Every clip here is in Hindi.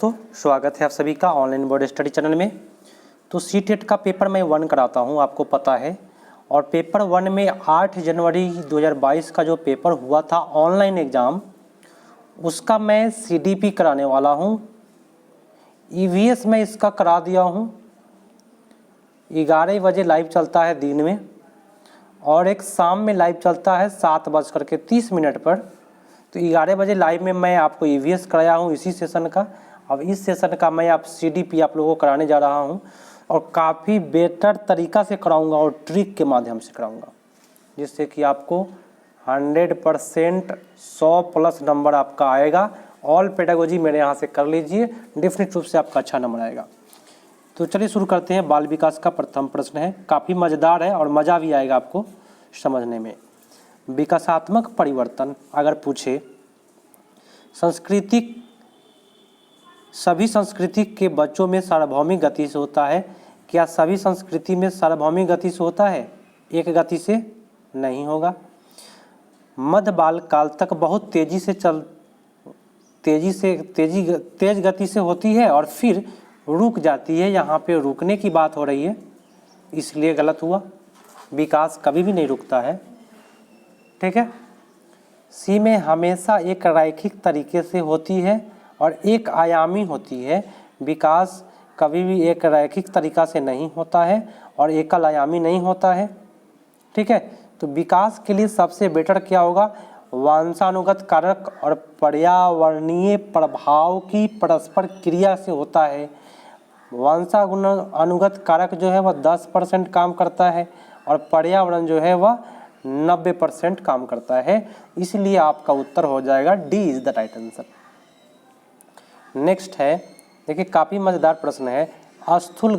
दोस्तों, स्वागत है आप सभी का ऑनलाइन बोर्ड स्टडी चैनल में। तो सीटेट का पेपर मैं 1 कराता हूं, आपको पता है। और पेपर 1 में 8 जनवरी 2022 का जो पेपर हुआ था ऑनलाइन एग्ज़ाम, उसका मैं सीडीपी कराने वाला हूं। ईवीएस मैं इसका करा दिया हूं। 11 बजे लाइव चलता है दिन में, और एक शाम में लाइव चलता है 7:30 पर। तो 11 बजे लाइव में मैं आपको ईवीएस कराया हूँ इसी सेशन का। अब इस सेशन का मैं सीडीपी आप लोगों को कराने जा रहा हूँ, और काफ़ी बेटर तरीका से कराऊंगा और ट्रिक के माध्यम से कराऊंगा, जिससे कि आपको 100% 100+ नंबर आपका आएगा। ऑल पेडागोजी मेरे यहाँ से कर लीजिए, डेफिनेट रूप से आपका अच्छा नंबर आएगा। तो चलिए शुरू करते हैं। बाल विकास का प्रथम प्रश्न है, काफ़ी मज़ेदार है और मज़ा भी आएगा आपको समझने में। विकासात्मक परिवर्तन अगर पूछे, सभी संस्कृति के बच्चों में सार्वभौमिक गति से होता है। क्या सभी संस्कृति में सार्वभौमिक गति से होता है? एक गति से नहीं होगा। मध्य बाल काल तक बहुत तेज गति से होती है और फिर रुक जाती है। यहाँ पे रुकने की बात हो रही है, इसलिए गलत हुआ। विकास कभी भी नहीं रुकता है, ठीक है। सी में हमेशा एक रैखिक तरीके से होती है और एक आयामी होती है। विकास कभी भी एक रैखिक तरीका से नहीं होता है और एकल आयामी नहीं होता है, ठीक है। तो विकास के लिए सबसे बेटर क्या होगा? वंशानुगत कारक और पर्यावरणीय प्रभाव की परस्पर क्रिया से होता है। वंशानुगत कारक जो है वह 10% काम करता है और पर्यावरण जो है वह 90% काम करता है। इसलिए आपका उत्तर हो जाएगा D is the right answer. Next है, देखिए काफ़ी मज़ेदार प्रश्न है। स्थूल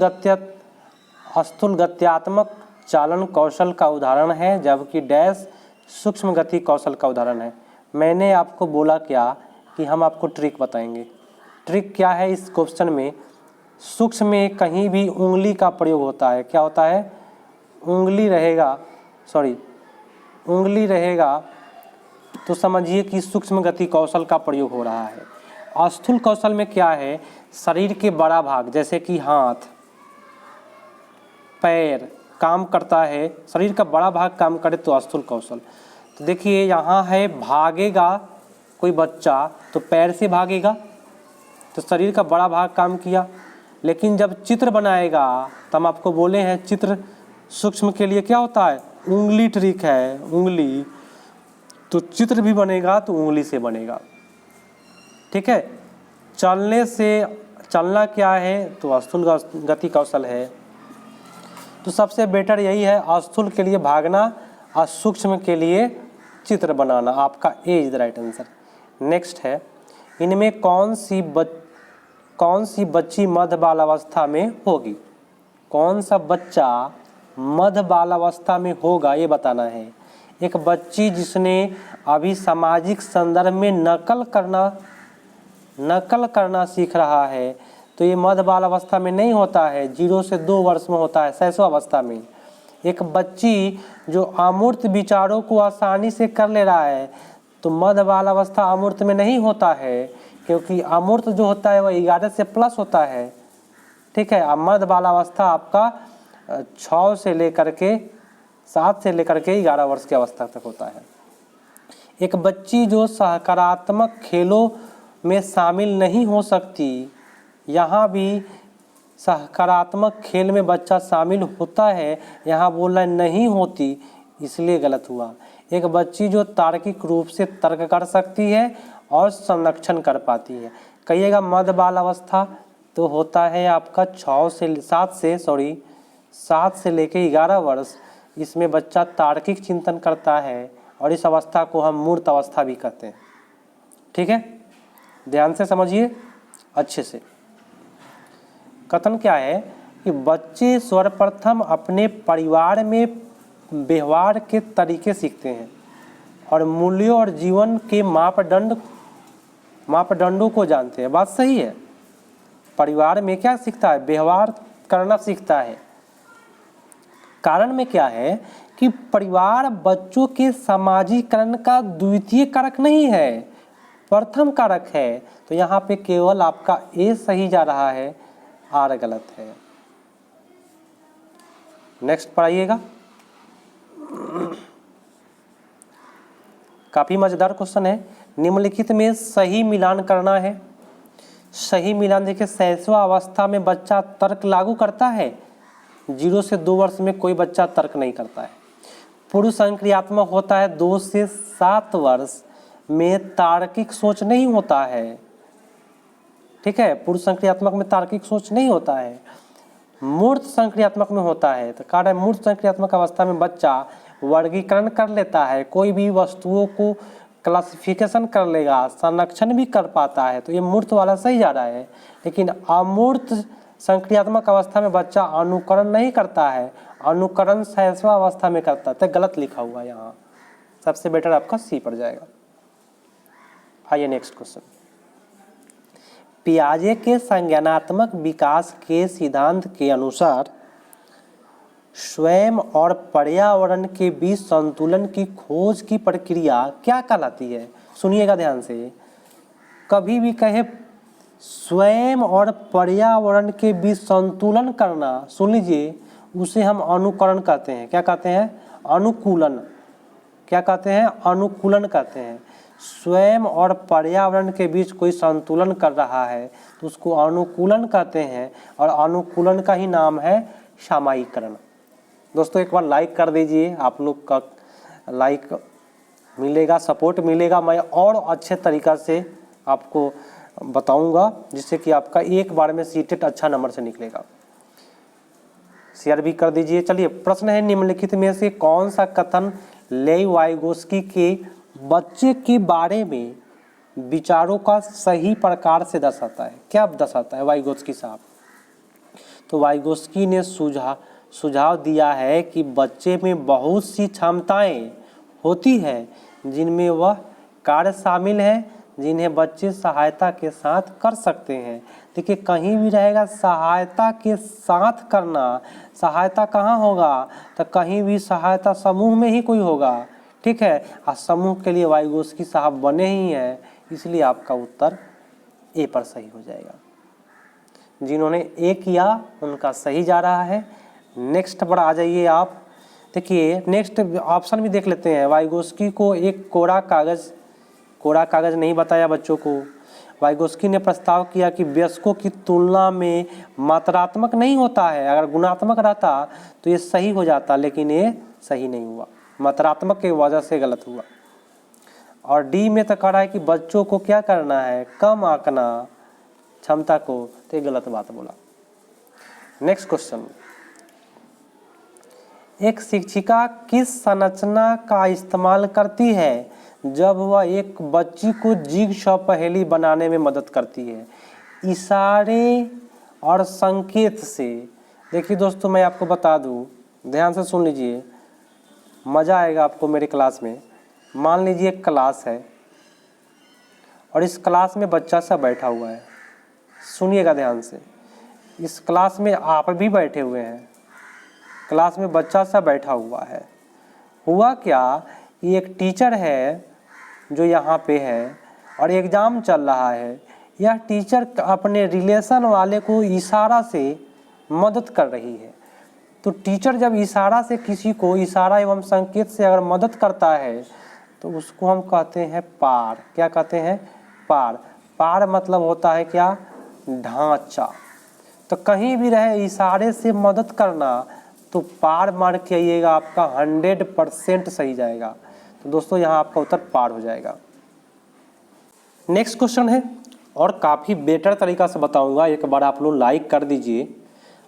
गत्यात्मक चालन कौशल का उदाहरण है, जबकि डैश सूक्ष्म गति कौशल का उदाहरण है। मैंने आपको बोला क्या कि हम आपको ट्रिक बताएंगे। ट्रिक क्या है इस क्वेश्चन में? सूक्ष्म में कहीं भी उंगली का प्रयोग होता है। क्या होता है? उंगली रहेगा तो समझिए कि सूक्ष्म गति कौशल का प्रयोग हो रहा है। स्थूल कौशल में क्या है? शरीर के बड़ा भाग जैसे कि हाथ, पैर काम करता है। शरीर का बड़ा भाग काम करे तो स्थूल कौशल। तो देखिए यहाँ है, भागेगा कोई बच्चा तो पैर से भागेगा, तो शरीर का बड़ा भाग काम किया। लेकिन जब चित्र बनाएगा तो हम आपको बोले हैं चित्र सूक्ष्म के लिए क्या होता है? उंगली ट्रिक है, उंगली। तो चित्र भी बनेगा तो उंगली से बनेगा, ठीक है। चलना क्या है? तो स्थूल गति कौशल है। तो सबसे बेटर यही है, स्थूल के लिए भागना और सूक्ष्म के लिए चित्र बनाना। आपका A is the right answer. Next है, इनमें कौन सी बच्ची मध्य बालावस्था में होगी? कौन सा बच्चा मध्य बालावस्था में होगा ये बताना है। एक बच्ची जिसने अभी सामाजिक संदर्भ में नकल करना सीख रहा है, तो ये मध्य बालावस्था में नहीं होता है, 0 से 2 वर्ष में होता है, शैशवावस्था में। एक बच्ची जो अमूर्त विचारों को आसानी से कर ले रहा है, तो मध्य बालावस्था अमूर्त में नहीं होता है, क्योंकि अमूर्त जो होता है वह 11 से प्लस होता है, ठीक है। मध्य बालावस्था आपका 7 से लेकर के 11 वर्ष की अवस्था तक होता है। एक बच्ची जो सकारात्मक खेलों में शामिल नहीं हो सकती, यहाँ भी सकारात्मक खेल में बच्चा शामिल होता है, यहाँ बोल रहा है नहीं होती, इसलिए गलत हुआ। एक बच्ची जो तार्किक रूप से तर्क कर सकती है और संरक्षण कर पाती है। कहिएगा मध्य बाल अवस्था तो होता है आपका 7 से लेके 11 वर्ष। इसमें बच्चा तार्किक चिंतन करता है और इस अवस्था को हम मूर्त अवस्था भी कहते हैं, ठीक है। ध्यान से समझिए अच्छे से। कथन क्या है कि बच्चे सर्वप्रथम अपने परिवार में व्यवहार के तरीके सीखते हैं और मूल्यों और जीवन के मापदंडों को जानते हैं। बात सही है। परिवार में क्या सीखता है? व्यवहार करना सीखता है। कारण में क्या है कि परिवार बच्चों के सामाजिकरण का द्वितीय कारक नहीं है। प्रथम कारक है, तो यहाँ पे केवल आपका ए सही जा रहा है, आर गलत है। नेक्स्ट पढ़ाइएगा। काफी मजेदार क्वेश्चन है। निम्नलिखित में सही मिलान करना है। सही मिलान देखिए, शैशव अवस्था में बच्चा तर्क लागू करता है। 0 से 2 वर्ष में कोई बच्चा तर्क नहीं करता है। पूर्व संक्रियात्मक होता है 2 से 7 वर्ष में तार्किक सोच नहीं होता है। ठीक है, पूर्व संक्रियात्मक में तार्किक सोच नहीं होता है, मूर्त संक्रियात्मक में होता है। तो कार्य मूर्त संक्रियात्मक अवस्था में बच्चा वर्गीकरण कर लेता है, कोई भी वस्तुओं को क्लासिफिकेशन कर लेगा, संरक्षण भी कर पाता है, तो ये मूर्त वाला सही जा रहा है। लेकिन अमूर्त संक्रियात्मक अवस्था में बच्चा अनुकरण नहीं करता है, अनुकरण शैशव अवस्था में करता है, तो गलत लिखा हुआ है यहाँ। सबसे बेटर आपका सी पड़ जाएगा। आइए नेक्स्ट क्वेश्चन। पियाजे के संज्ञानात्मक विकास के सिद्धांत के अनुसार स्वयं और पर्यावरण के बीच संतुलन की खोज की प्रक्रिया क्या कहलाती है? सुनिएगा ध्यान से। कभी भी कहे स्वयं और पर्यावरण के बीच संतुलन करना, सुन लीजिए, उसे हम अनुकरण कहते हैं। क्या कहते हैं? अनुकूलन। क्या कहते हैं? अनुकूलन कहते हैं। स्वयं और पर्यावरण के बीच कोई संतुलन कर रहा है तो उसको अनुकूलन कहते हैं, और अनुकूलन का ही नाम है सामायिकरण। दोस्तों एक बार लाइक कर दीजिए, आप लोग का लाइक मिलेगा, सपोर्ट मिलेगा, मैं और अच्छे तरीक़ा से आपको बताऊंगा, जिससे कि आपका एक बार में सीटेट अच्छा नंबर से निकलेगा। शेयर भी कर दीजिए। चलिए प्रश्न है, निम्नलिखित में से कौन सा कथन लेई वाइगोस्की के बच्चे के बारे में विचारों का सही प्रकार से दर्शाता है? क्या दर्शाता है वाइगोस्की साहब? तो वाइगोस्की ने सुझाव दिया है कि बच्चे में बहुत सी क्षमताएं होती हैं जिनमें वह कार्य शामिल है जिन्हें बच्चे सहायता के साथ कर सकते हैं। देखिए कहीं भी रहेगा सहायता के साथ करना, सहायता कहाँ होगा? तो कहीं भी सहायता समूह में ही कोई होगा। ठीक है, और समूह के लिए वाइगोस्की साहब बने ही हैं, इसलिए आपका उत्तर ए पर सही हो जाएगा। जिन्होंने ए किया उनका सही जा रहा है। नेक्स्ट पर आ जाइए आप। देखिए नेक्स्ट ऑप्शन भी देख लेते हैं। वाइगोस्की को एक कोरा कागज नहीं बताया बच्चों को। वाइगोस्की ने प्रस्ताव किया कि वयस्कों की तुलना में मात्रात्मक नहीं होता है, अगर गुणात्मक रहता तो ये सही हो जाता, लेकिन ये सही नहीं हुआ, मात्रात्मक की वजह से गलत हुआ। और डी में तो कह रहा है कि बच्चों को क्या करना है? कम आंकना क्षमता को, तो ये गलत बात बोला। नेक्स्ट क्वेश्चन, एक शिक्षिका किस संरचना का इस्तेमाल करती है जब वह एक बच्ची को जिगसॉ पहेली बनाने में मदद करती है? इशारे और संकेत से। देखिए दोस्तों मैं आपको बता दूं, ध्यान से सुन लीजिए, मज़ा आएगा आपको मेरे क्लास में। मान लीजिए एक क्लास है और इस क्लास में बच्चा सा बैठा हुआ है, सुनिएगा ध्यान से। इस क्लास में आप भी बैठे हुए हैं, क्लास में बच्चा सा बैठा हुआ है। हुआ क्या, ये एक टीचर है जो यहाँ पे है और एग्ज़ाम चल रहा है। यह टीचर अपने रिलेशन वाले को इशारा से मदद कर रही है। तो टीचर जब इशारा से किसी को, इशारा एवं संकेत से अगर मदद करता है तो उसको हम कहते हैं पार। क्या कहते हैं? पार। पार मतलब होता है क्या? ढांचा। तो कहीं भी रहे इशारे से मदद करना तो पार मार के आइएगा, आपका 100% सही जाएगा। तो दोस्तों यहाँ आपका उत्तर पार हो जाएगा। नेक्स्ट क्वेश्चन है और काफ़ी बेटर तरीका से बताऊंगा, एक बार आप लोग लाइक कर दीजिए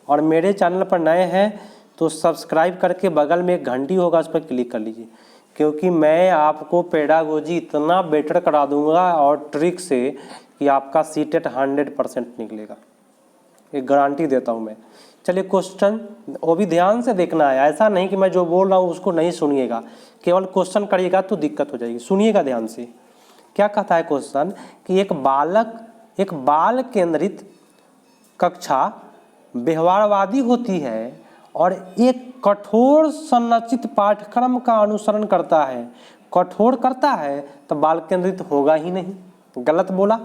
और मेरे चैनल पर नए हैं तो सब्सक्राइब करके बगल में एक घंटी होगा उस पर क्लिक कर लीजिए, क्योंकि मैं आपको पेडागोजी इतना बेटर करा दूंगा और ट्रिक से कि आपका सीटेट 100% निकलेगा, एक गारंटी देता हूँ मैं। चलिए क्वेश्चन वो भी ध्यान से देखना है, ऐसा नहीं कि मैं जो बोल रहा हूँ उसको नहीं सुनिएगा, केवल क्वेश्चन करिएगा तो दिक्कत हो जाएगी। सुनिएगा ध्यान से। क्या कहता है क्वेश्चन कि एक बाल केंद्रित कक्षा व्यवहारवादी होती है और एक कठोर संरचित पाठ्यक्रम का अनुसरण करता है। कठोर करता है तो बाल केंद्रित होगा ही नहीं। गलत बोला।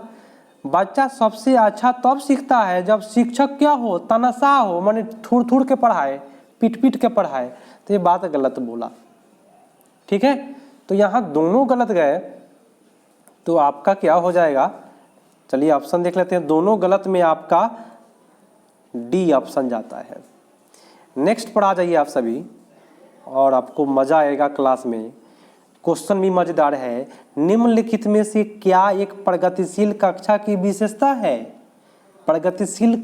बच्चा सबसे अच्छा तब सीखता है जब शिक्षक क्या हो, तनसा हो, माने थूड़ थूड़ के पढ़ाए, पीट पीट के पढ़ाए। तो ये बात गलत बोला। ठीक है, तो यहाँ दोनों गलत गए, तो आपका क्या हो जाएगा, चलिए ऑप्शन देख लेते हैं। दोनों गलत में आपका डी ऑप्शन जाता है। नेक्स्ट पर आ जाइए आप सभी, और आपको मजा आएगा क्लास में। क्वेश्चन भी मजेदार है। निम्नलिखित में से क्या एक प्रगतिशील कक्षा की विशेषता है? प्रगतिशील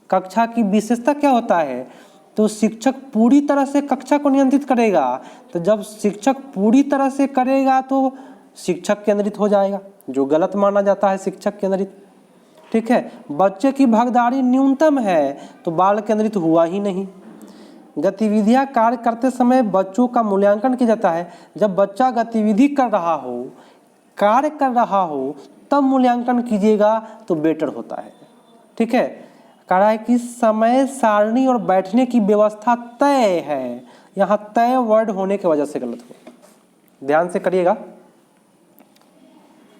कक्षा की विशेषता क्या होता है? तो शिक्षक पूरी तरह से कक्षा को नियंत्रित करेगा। तो जब शिक्षक पूरी तरह से करेगा तो शिक्षक केंद्रित हो जाएगा, जो गलत माना जाता है शिक्षक केंद्रित। ठीक है, बच्चे की भागीदारी न्यूनतम है, तो बाल केंद्रित हुआ ही नहीं। गतिविधियां कार्य करते समय बच्चों का मूल्यांकन किया जाता है। जब बच्चा गतिविधि कर रहा हो, कार्य कर रहा हो, तब मूल्यांकन कीजिएगा तो बेटर होता है। ठीक है, कह रहा है कि समय सारणी और बैठने की व्यवस्था तय है। यहाँ तय वर्ड होने की वजह से गलत हो। ध्यान से करिएगा,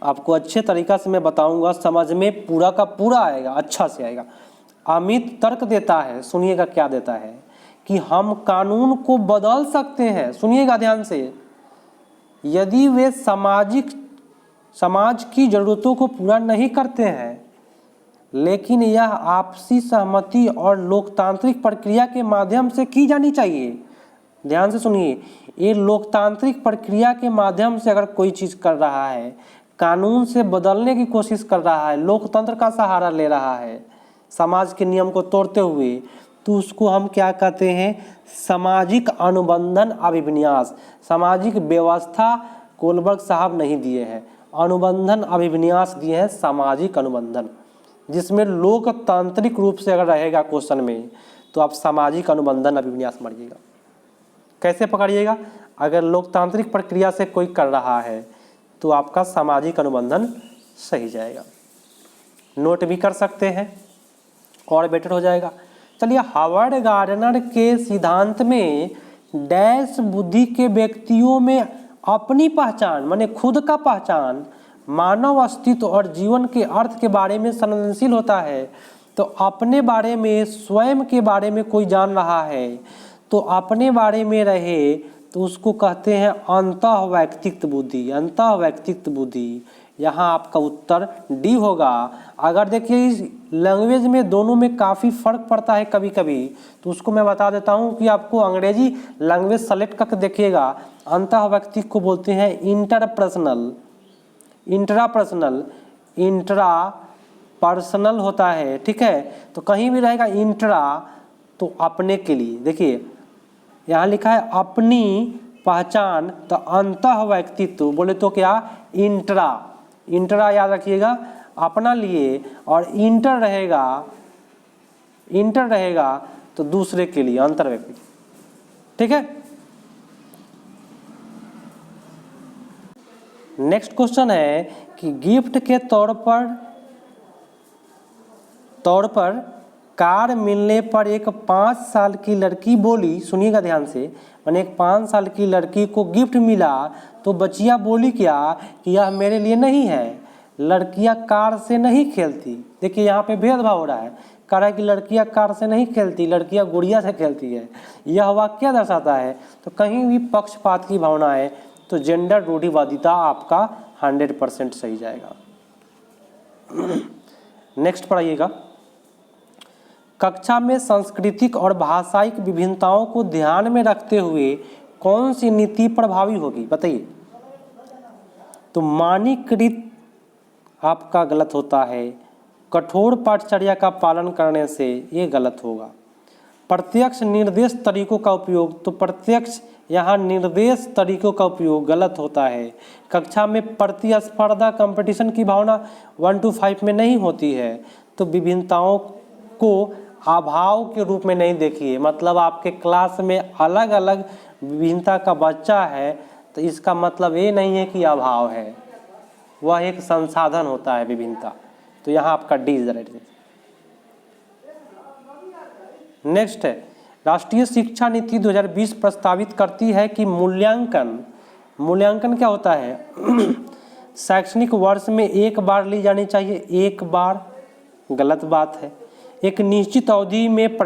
आपको अच्छे तरीका से मैं बताऊंगा, समझ में पूरा का पूरा आएगा, अच्छा से आएगा। अमित तर्क देता है, सुनिएगा क्या देता है, कि हम कानून को बदल सकते हैं। सुनिएगा ध्यान से, यदि वे समाज की जरूरतों को पूरा नहीं करते हैं, लेकिन यह आपसी सहमति और लोकतांत्रिक प्रक्रिया के माध्यम से की जानी चाहिए। ध्यान से सुनिए, ये लोकतांत्रिक प्रक्रिया के माध्यम से अगर कोई चीज कर रहा है, कानून से बदलने की कोशिश कर रहा है, लोकतंत्र का सहारा ले रहा है समाज के नियम को तोड़ते हुए, तो उसको हम क्या कहते हैं, सामाजिक अनुबंधन अभिविन्यास। सामाजिक व्यवस्था कोलबर्ग साहब नहीं दिए हैं, अनुबंधन अभिविन्यास दिए हैं, सामाजिक अनुबंधन, जिसमें लोकतांत्रिक रूप से अगर रहेगा क्वेश्चन में तो आप सामाजिक अनुबंधन अभिविन्यास मारिएगा। कैसे पकड़िएगा, अगर लोकतांत्रिक प्रक्रिया से कोई कर रहा है तो आपका सामाजिक अनुबंधन सही जाएगा। नोट भी कर सकते हैं और बेटर हो जाएगा। चलिए, हावर्ड गार्डनर के सिद्धांत में डैश बुद्धि के व्यक्तियों में अपनी पहचान, माने खुद का पहचान, मानव अस्तित्व और जीवन के अर्थ के बारे में संवेदनशील होता है। तो अपने बारे में, स्वयं के बारे में कोई जान रहा है तो अपने बारे में रहे तो उसको कहते हैं अंतःवैयक्तिक बुद्धि। अंतःवैयक्तिक बुद्धि, यहाँ आपका उत्तर डी होगा। अगर देखिए इस लैंग्वेज में दोनों में काफ़ी फर्क पड़ता है कभी कभी, तो उसको मैं बता देता हूँ कि आपको अंग्रेजी लैंग्वेज सेलेक्ट करके देखिएगा। अंतःवैयक्तिक को बोलते हैं इंटरपर्सनल, इंट्रापर्सनल, इंट्रा पर्सनल होता है। ठीक है, तो कहीं भी रहेगा इंट्रा तो अपने के लिए। देखिए यहाँ लिखा है अपनी पहचान, तो अंतःवैयक्तित्व बोले तो क्या, इंट्रा। इंट्रा याद रखिएगा, अपना लिए, और इंटर रहेगा तो दूसरे के लिए, अंतर्व्यक्ति। ठीक है, नेक्स्ट क्वेश्चन है कि गिफ्ट के तौर पर कार मिलने पर एक 5 साल की लड़की बोली, सुनिएगा ध्यान से, मैंने एक 5 साल की लड़की को गिफ्ट मिला तो बच्चियाँ बोली क्या, कि यह मेरे लिए नहीं है। लड़कियाँ कार से नहीं खेलती। देखिए यहाँ पे भेदभाव हो रहा है, कह रहा है कि लड़कियाँ कार से नहीं खेलती, लड़कियाँ गुड़िया से खेलती है। यह वाक्य दर्शाता है, तो कहीं भी पक्षपात की भावना है तो जेंडर रूढ़िवादिता आपका 100% सही जाएगा। नेक्स्ट पढ़ाइएगा, कक्षा में सांस्कृतिक और भाषाई विभिन्नताओं को ध्यान में रखते हुए कौन सी नीति प्रभावी होगी, बताइए। तो मानकीकृत आपका गलत होता है, कठोर पाठचर्या का पालन करने से ये गलत होगा। प्रत्यक्ष निर्देश तरीकों का उपयोग, तो प्रत्यक्ष यहाँ निर्देश तरीकों का उपयोग गलत होता है। कक्षा में प्रतिस्पर्धा कंपटीशन की भावना 1 to 5 में नहीं होती है। तो विभिन्नताओं को अभाव के रूप में नहीं देखिए, मतलब आपके क्लास में अलग अलग विभिन्नता का बच्चा है तो इसका मतलब ये नहीं है कि अभाव है, वह एक संसाधन होता है विभिन्नता। तो यहाँ आपका डी इज राइट। नेक्स्ट है, राष्ट्रीय शिक्षा नीति 2020 प्रस्तावित करती है कि मूल्यांकन क्या होता है शैक्षणिक वर्ष में एक बार ली जानी चाहिए, एक बार, गलत बात है। एक निश्चित अवधि में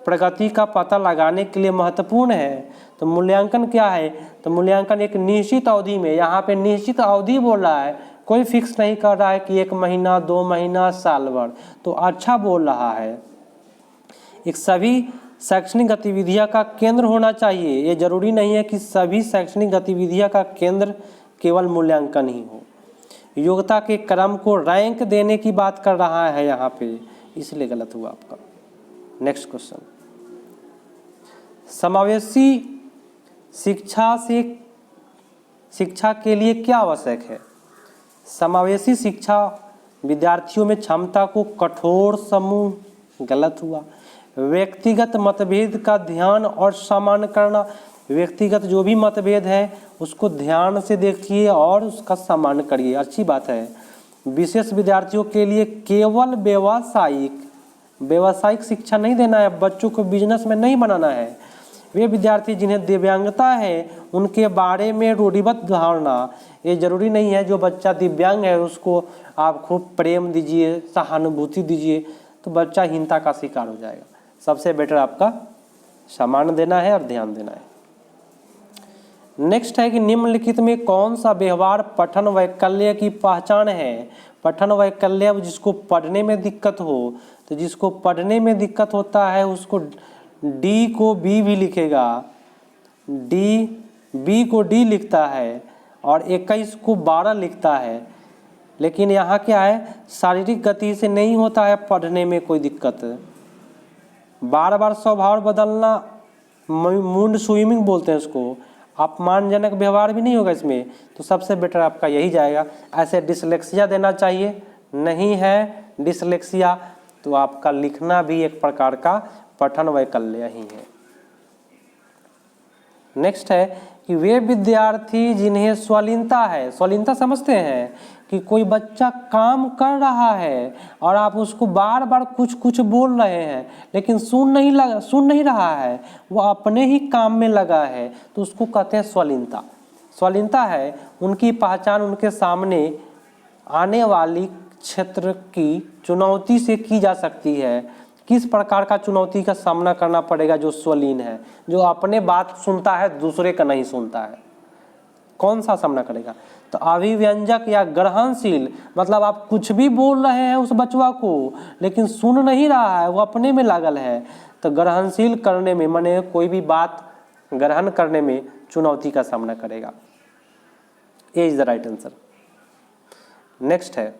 प्रगति का पता लगाने के लिए महत्वपूर्ण है। तो मूल्यांकन क्या है? तो मूल्यांकन एक निश्चित अवधि में, यहाँ पे निश्चित अवधि बोल रहा है, कोई फिक्स नहीं कर रहा है कि 1 महीना 2 महीना साल भर, तो अच्छा बोल रहा है। एक सभी शैक्षणिक गतिविधियां का केंद्र होना चाहिए, ये जरूरी नहीं है कि सभी शैक्षणिक गतिविधियां का केंद्र केवल मूल्यांकन ही हो। योग्यता के क्रम को रैंक देने की बात कर रहा है यहाँ पे, इसलिए गलत हुआ आपका। नेक्स्ट क्वेश्चन, समावेशी शिक्षा के लिए क्या आवश्यक है? समावेशी शिक्षा विद्यार्थियों में क्षमता को कठोर समूह, गलत हुआ। व्यक्तिगत मतभेद का ध्यान और सम्मान करना, व्यक्तिगत जो भी मतभेद है उसको ध्यान से देखिए और उसका सम्मान करिए, अच्छी बात है। विशेष विद्यार्थियों के लिए केवल व्यावसायिक शिक्षा नहीं देना है, बच्चों को बिजनेस में नहीं बनाना है। वे विद्यार्थी जिन्हें दिव्यांगता है उनके बारे में रूढ़िबद्ध धारणा, ये जरूरी नहीं है जो बच्चा दिव्यांग है उसको आप खूब प्रेम दीजिए, सहानुभूति दीजिए, तो बच्चा हीनता का शिकार हो जाएगा। सबसे बेटर आपका सम्मान देना है और ध्यान देना है। नेक्स्ट है कि निम्नलिखित में कौन सा व्यवहार पठन वैकल्य की पहचान है? पठन वैकल्य जिसको पढ़ने में दिक्कत हो, तो जिसको पढ़ने में दिक्कत होता है उसको डी को बी भी लिखेगा, बी को डी लिखता है और 21 को 12 लिखता है। लेकिन यहाँ क्या है, शारीरिक गति से नहीं होता है पढ़ने में कोई दिक्कत, बार बार स्वभाव बदलना, मूड स्विमिंग बोलते हैं उसको, अपमानजनक व्यवहार भी नहीं होगा इसमें, तो सबसे बेटर आपका यही जाएगा। ऐसे डिसलेक्सिया देना चाहिए, नहीं है डिसलेक्सिया तो आपका लिखना भी एक प्रकार का पठन वैकल्य ही है। नेक्स्ट है कि वे विद्यार्थी जिन्हें स्वलीनता है, स्वलीनता समझते हैं कि कोई बच्चा काम कर रहा है और आप उसको बार बार कुछ कुछ बोल रहे हैं लेकिन सुन नहीं रहा है, वो अपने ही काम में लगा है, तो उसको कहते हैं स्वलीनता। स्वलीनता है उनकी पहचान उनके सामने आने वाली क्षेत्र की चुनौती से की जा सकती है। किस प्रकार का चुनौती का सामना करना पड़ेगा? जो स्वलीन है, जो अपने बात सुनता है दूसरे का नहीं सुनता है, कौन सा सामना करेगा? तो अभिव्यंजक या ग्रहणशील, मतलब आप कुछ भी बोल रहे हैं उस बचवा को लेकिन सुन नहीं रहा है, वो अपने में लागल है, तो ग्रहणशील करने में माने कोई भी बात ग्रहण करने में चुनौती का सामना करेगा। A is the right answer. Next है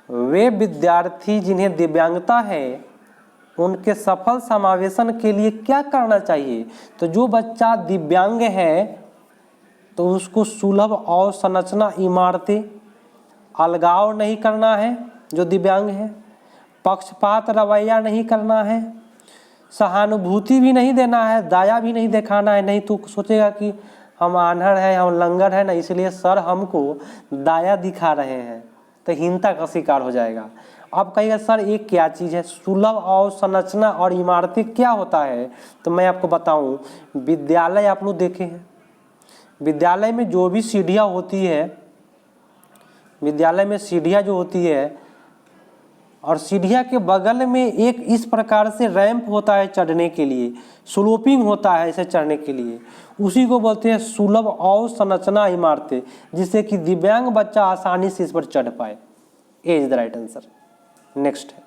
वे विद्यार्थी जिन्हें दिव्यांगता है उनके सफल समावेशन के लिए क्या करना चाहिए? तो जो बच्चा दिव्यांग है तो उसको सुलभ और संरचना इमारतें, अलगाव नहीं करना है जो दिव्यांग है, पक्षपात रवैया नहीं करना है, सहानुभूति भी नहीं देना है, दया भी नहीं दिखाना है। नहीं तो सोचेगा कि हम आन्हर हैं, हम लंगड़ हैं ना, इसलिए सर हमको दया दिखा रहे हैं, तो हीनता का शिकार हो जाएगा। आप कहिएगा सर ये क्या चीज़ है? सुलभ और संरचना और इमारतें क्या होता है? तो मैं आपको बताऊं, विद्यालय आप लोग देखे हैं, विद्यालय में जो भी सीढ़ियाँ होती है, विद्यालय में सीढ़ियाँ जो होती है और सीढ़ियाँ के बगल में एक इस प्रकार से रैंप होता है चढ़ने के लिए, स्लोपिंग होता है इसे चढ़ने के लिए, उसी को बोलते हैं सुलभ और संरचना इमारतें, जिससे कि दिव्यांग बच्चा आसानी से इस पर चढ़ पाए। A is the right answer. Next है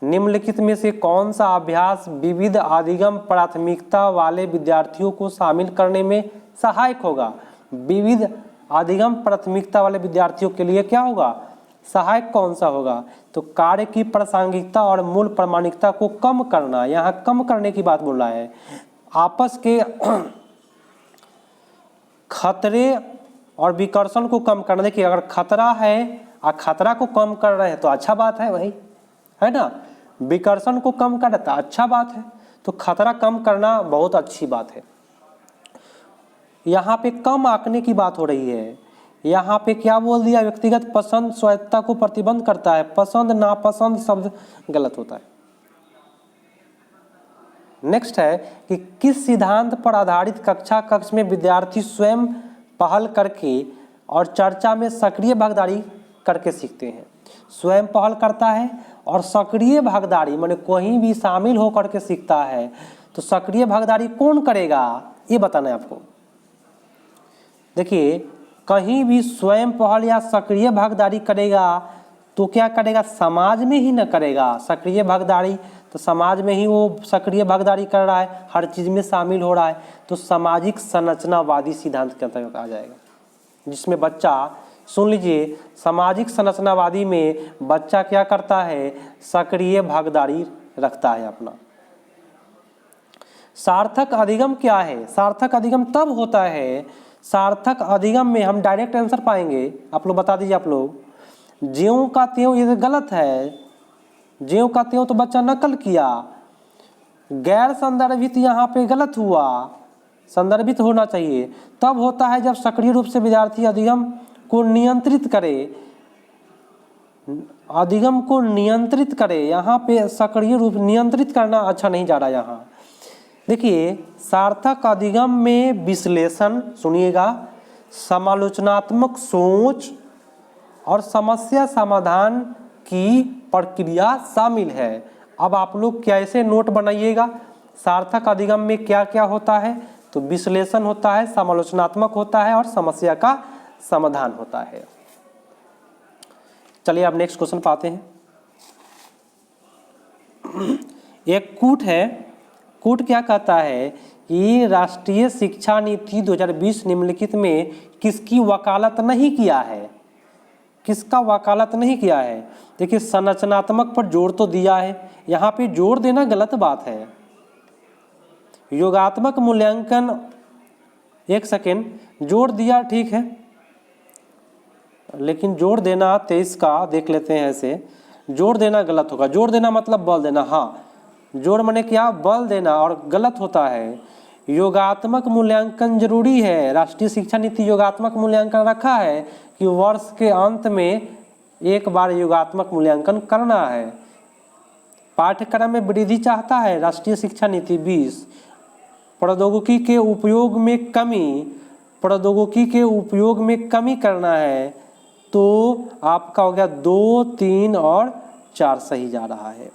निम्नलिखित में से कौन सा अभ्यास विविध अधिगम प्राथमिकता वाले विद्यार्थियों को शामिल करने में सहायक होगा? विविध अधिगम प्राथमिकता वाले विद्यार्थियों के लिए क्या होगा, सहायक कौन सा होगा? तो कार्य की प्रासंगिकता और मूल प्रामाणिकता को कम करना, यहाँ कम करने की बात बोल रहा है। आपस के खतरे और विकर्षण को कम करना। देखिए अगर खतरा है और खतरा को कम कर रहे हैं तो अच्छा बात है भाई, है ना, विकर्षण को कम कर देता अच्छा बात है, तो खतरा कम करना बहुत अच्छी बात है। यहाँ पे कम आंकने की बात हो रही है, यहाँ पे क्या बोल दिया, व्यक्तिगत पसंद स्वायत्तता को प्रतिबंध करता है, पसंद नापसंद शब्द गलत होता है। नेक्स्ट है कि किस सिद्धांत पर आधारित कक्षा कक्ष में विद्यार्थी स्वयं पहल करके और चर्चा में सक्रिय भागीदारी करके सीखते हैं। स्वयं पहल करता है और सक्रिय भागीदारी माने कहीं भी शामिल होकर के सीखता है। तो सक्रिय भागीदारी कौन करेगा ये बताना है आपको। देखिए, कहीं भी स्वयं पहल या सक्रिय भागीदारी करेगा तो क्या करेगा, समाज में ही न करेगा। सक्रिय भागीदारी तो समाज में ही वो सक्रिय भागीदारी कर रहा है, हर चीज़ में शामिल हो रहा है, तो सामाजिक संरचनावादी सिद्धांत के अंतर्गत आ जाएगा। जिसमें बच्चा, सुन लीजिए, सामाजिक संरचनावादी में बच्चा क्या करता है, सक्रिय भागीदारी रखता है अपना। सार्थक अधिगम क्या है, सार्थक अधिगम तब होता है, सार्थक अधिगम में हम डायरेक्ट आंसर पाएंगे। आप लोग बता दीजिए, आप लोग ज्यों का त्यों ये गलत है, ज्यों का त्यों तो बच्चा नकल किया, गैर संदर्भित यहाँ पे गलत हुआ, संदर्भित होना चाहिए। तब होता है जब सक्रिय रूप से विद्यार्थी अधिगम को नियंत्रित करे, अधिगम को नियंत्रित करे। यहाँ पे सक्रिय रूप नियंत्रित करना अच्छा नहीं जा रहा यहाँ। देखिए, सार्थक अधिगम में विश्लेषण, सुनिएगा, समालोचनात्मक सोच और समस्या समाधान की प्रक्रिया शामिल है। अब आप लोग कैसे नोट बनाइएगा, सार्थक अधिगम में क्या क्या होता है, तो विश्लेषण होता है, समालोचनात्मक होता है और समस्या का समाधान होता है। चलिए अब नेक्स्ट क्वेश्चन पाते हैं। एक कूट है, कूट क्या कहता है कि राष्ट्रीय शिक्षा नीति 2020 निम्नलिखित में किसकी वकालत नहीं किया है, किसका वकालत नहीं किया है। देखिए, संरचनात्मक पर जोर तो दिया है, यहाँ पे जोर देना गलत बात है। योगात्मक मूल्यांकन, एक सेकेंड, जोर दिया ठीक है, लेकिन जोर देना 23 का देख लेते हैं, ऐसे जोर देना गलत होगा। जोर देना मतलब बल देना, हाँ, जोर माने क्या, बल देना, और गलत होता है। योगात्मक मूल्यांकन जरूरी है, राष्ट्रीय शिक्षा नीति योगात्मक मूल्यांकन रखा है कि वर्ष के अंत में एक बार योगात्मक मूल्यांकन करना है। पाठ्यक्रम में वृद्धि चाहता है राष्ट्रीय शिक्षा नीति 20। प्रौद्योगिकी के उपयोग में कमी, प्रौद्योगिकी के उपयोग में कमी करना है, तो आपका हो गया 2, 3 और 4 सही जा रहा है।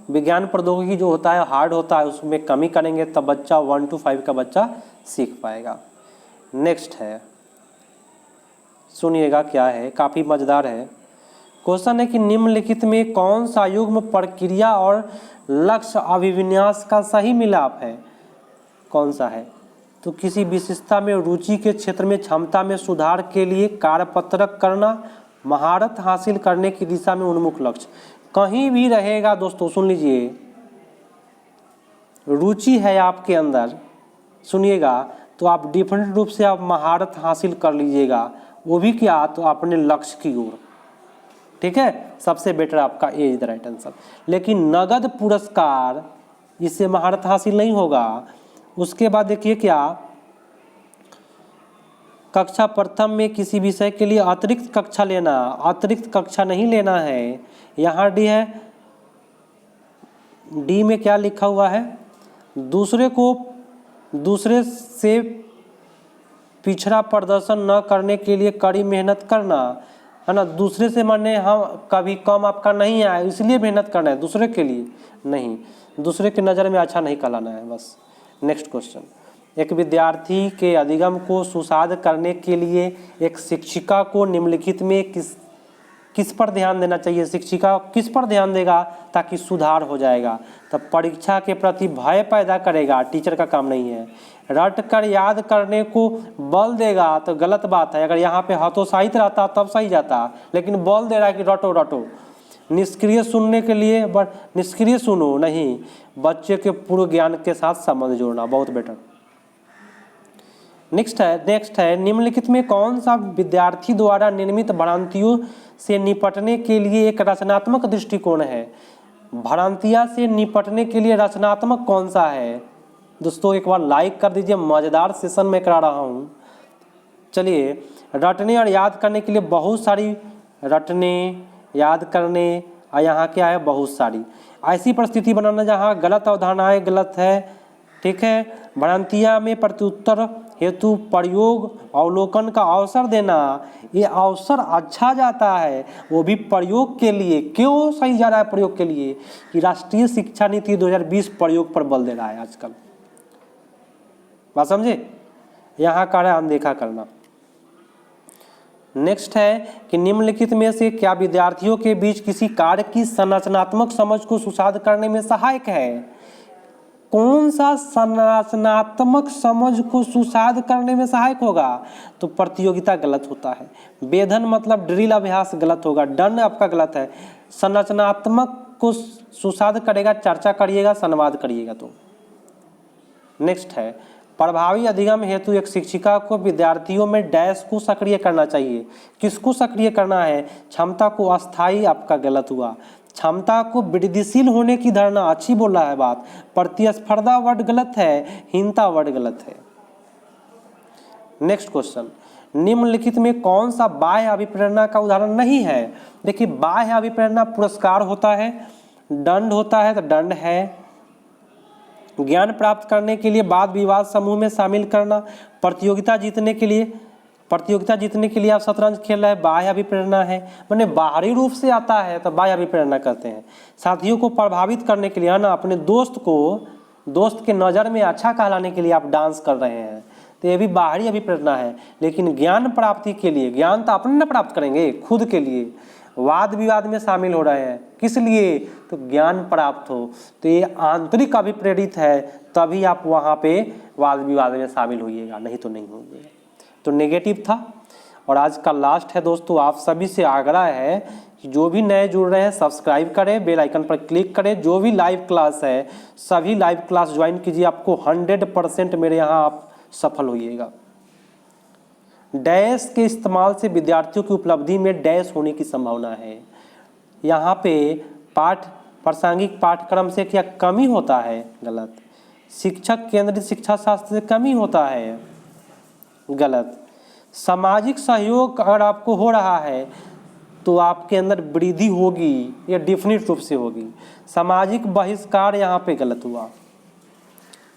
विज्ञान प्रौद्योगिकी जो होता है हार्ड होता है, उसमें कमी करेंगे तब बच्चा 1 to 5 का बच्चा सीख पाएगा। नेक्स्ट है, सुनिएगा क्या है, काफ़ी मज़ेदार है। क्वेश्चन है कि निम्नलिखित में कौन सा युग्म प्रक्रिया और लक्ष्य अभिविन्यास का सही मिलाप है, कौन सा है। तो किसी विशेषता में रुचि के क्षेत्र में क्षमता में सुधार के लिए कार्यपत्रक करना, महारत हासिल करने की दिशा में उन्मुख लक्ष्य। कहीं भी रहेगा दोस्तों, सुन लीजिए, रुचि है आपके अंदर, सुनिएगा, तो आप डिफरेंट रूप से आप महारत हासिल कर लीजिएगा, वो भी क्या, तो अपने लक्ष्य की ओर, ठीक है। सबसे बेटर आपका A is the right answer. लेकिन नगद पुरस्कार, इससे महारत हासिल नहीं होगा। उसके बाद देखिए क्या, कक्षा प्रथम में किसी विषय के लिए अतिरिक्त कक्षा लेना, अतिरिक्त कक्षा नहीं लेना है। यहाँ डी है, डी में क्या लिखा हुआ है, दूसरे से पिछड़ा प्रदर्शन न करने के लिए कड़ी मेहनत करना, है ना। दूसरे से माने हम कभी कम आपका नहीं आए इसलिए मेहनत करना है, दूसरे के लिए नहीं, दूसरे की नज़र में अच्छा नहीं कहलाना है बस। नेक्स्ट क्वेश्चन, एक विद्यार्थी के अधिगम को सुसाध करने के लिए एक शिक्षिका को निम्नलिखित में किस पर ध्यान देना चाहिए। शिक्षिका किस पर ध्यान देगा ताकि सुधार हो जाएगा, तब परीक्षा के प्रति भय पैदा करेगा, टीचर का काम नहीं है। रट कर याद करने को बल देगा तो गलत बात है, अगर यहाँ पे हतोत्साहित रहता तब सही जाता, लेकिन बल दे रहा है कि रटो रटो। निष्क्रिय सुनने के लिए बट निष्क्रिय सुनो नहीं, बच्चे के पूर्व ज्ञान के साथ संबंध जोड़ना, बहुत बेटर। नेक्स्ट है निम्नलिखित में कौन सा विद्यार्थी द्वारा निर्मित भ्रांतियों से निपटने के लिए एक रचनात्मक दृष्टिकोण है। भ्रांतियाँ से निपटने के लिए रचनात्मक कौन सा है। दोस्तों एक बार लाइक कर दीजिए, मज़ेदार सेशन में करा रहा हूँ। चलिए, रटने और याद करने के लिए बहुत सारी, रटने याद करने, और यहाँ क्या है बहुत सारी, ऐसी परिस्थिति बनाना जहाँ गलत अवधारणाएँ गलत है, ठीक है। भ्रांतियाँ में प्रत्युत्तर हेतु प्रयोग अवलोकन का अवसर देना, ये अवसर अच्छा जाता है वो भी प्रयोग के लिए। क्यों सही जा रहा है प्रयोग के लिए? कि राष्ट्रीय शिक्षा नीति 2020 प्रयोग पर बल दे रहा है आजकल। बात समझे? यहाँ का है अनदेखा करना। नेक्स्ट है कि निम्नलिखित में से क्या विद्यार्थियों के बीच किसी कार्य की संरचनात्मक समझ को सुसाध करने में सहायक है? कौन सा संरचनात्मक समझ को सुसाध करने में सहायक होगा? तो प्रतियोगिता गलत होता है, वेधन मतलब ड्रिल अभ्यास गलत होगा, दंड आपका गलत है। संरचनात्मक को सुसाध करेगा, चर्चा करिएगा, संवाद करिएगा। तो नेक्स्ट है प्रभावी अधिगम हेतु एक शिक्षिका को विद्यार्थियों में डैश को सक्रिय करना चाहिए। किसको सक्रिय करना है? क्षमता को। अस्थायी आपका गलत हुआ। क्षमता को वृद्धिशील होने की धारणा अच्छी बोल रहा है बात। प्रतिस्पर्धा वर्ड गलत है, हीनता वर्ड गलत है। नेक्स्ट क्वेश्चन, निम्नलिखित में कौन सा बाह्य अभिप्रेरणा का उदाहरण नहीं है? देखिए बाह्य अभिप्रेरणा पुरस्कार होता है, दंड होता है तो दंड है, ज्ञान प्राप्त करने के लिए वाद विवाद समूह में शामिल करना, प्रतियोगिता जीतने के लिए आप शतरंज खेल रहे हैं, बाह्य अभिप्रेरणा है। मैंने बाहरी रूप से आता है तो बाह्य अभिप्रेरणा कहते हैं। साथियों को प्रभावित करने के लिए है ना, अपने दोस्त के नज़र में अच्छा कहलाने के लिए आप डांस कर रहे हैं तो ये भी बाहरी अभिप्रेरणा है। लेकिन ज्ञान प्राप्ति के लिए, ज्ञान तो अपने न प्राप्त करेंगे, खुद के लिए वाद विवाद में शामिल हो रहे हैं, किस लिए? तो ज्ञान प्राप्त हो। तो ये आंतरिक अभिप्रेरित है, तभी आप वहाँ पे वाद विवाद में शामिल होइएगा, नहीं तो नहीं होइएगा। तो नेगेटिव था। और आज का लास्ट है दोस्तों, आप सभी से आग्रह है कि जो भी नए जुड़ रहे हैं सब्सक्राइब करें, बेल आइकन पर क्लिक करें। जो भी लाइव क्लास है सभी लाइव क्लास ज्वाइन कीजिए, आपको 100% मेरे यहाँ आप सफल होइएगा। डैश के इस्तेमाल से विद्यार्थियों की उपलब्धि में डैश होने की संभावना है। यहाँ पे प्रासंगिक पाठ्यक्रम से क्या कमी होता है? गलत। शिक्षक केंद्रित शिक्षा शास्त्र से कमी होता है? गलत। सामाजिक सहयोग अगर आपको हो रहा है तो आपके अंदर वृद्धि होगी, ये डेफिनेट रूप से होगी। सामाजिक बहिष्कार यहाँ पे गलत हुआ।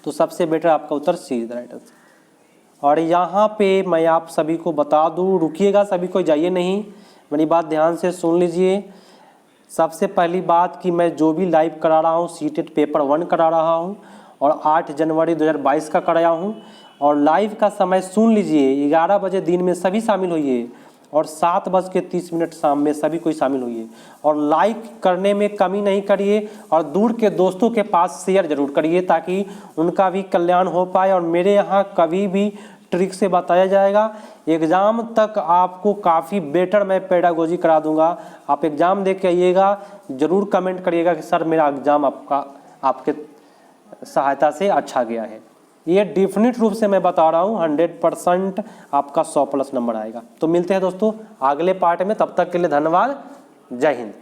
तो सबसे बेटर आपका उत्तर सी इज राइट आंसर। और यहाँ पे मैं आप सभी को बता दूँ, रुकिएगा सभी को, जाइए नहीं, मेरी बात ध्यान से सुन लीजिए। सबसे पहली बात कि मैं जो भी लाइव करा रहा हूँ सीटेट पेपर 1 करा रहा हूँ और 8 जनवरी 2022 का कराया हूँ। और लाइव का समय सुन लीजिए, 11 बजे दिन में सभी शामिल होइए और 7:30 शाम में सभी कोई शामिल होइए। और लाइक करने में कमी नहीं करिए और दूर के दोस्तों के पास शेयर जरूर करिए ताकि उनका भी कल्याण हो पाए। और मेरे यहाँ कभी भी ट्रिक से बताया जाएगा। एग्ज़ाम तक आपको काफ़ी बेटर मैं पेडागोजी करा दूंगा। आप एग्ज़ाम दे के आइएगा, ज़रूर कमेंट करिएगा कि सर मेरा एग्ज़ाम आपके सहायता से अच्छा गया है। ये डेफिनेट रूप से मैं बता रहा हूँ, 100% आपका 100+ नंबर आएगा। तो मिलते हैं दोस्तों अगले पार्ट में, तब तक के लिए धन्यवाद। जय हिंद।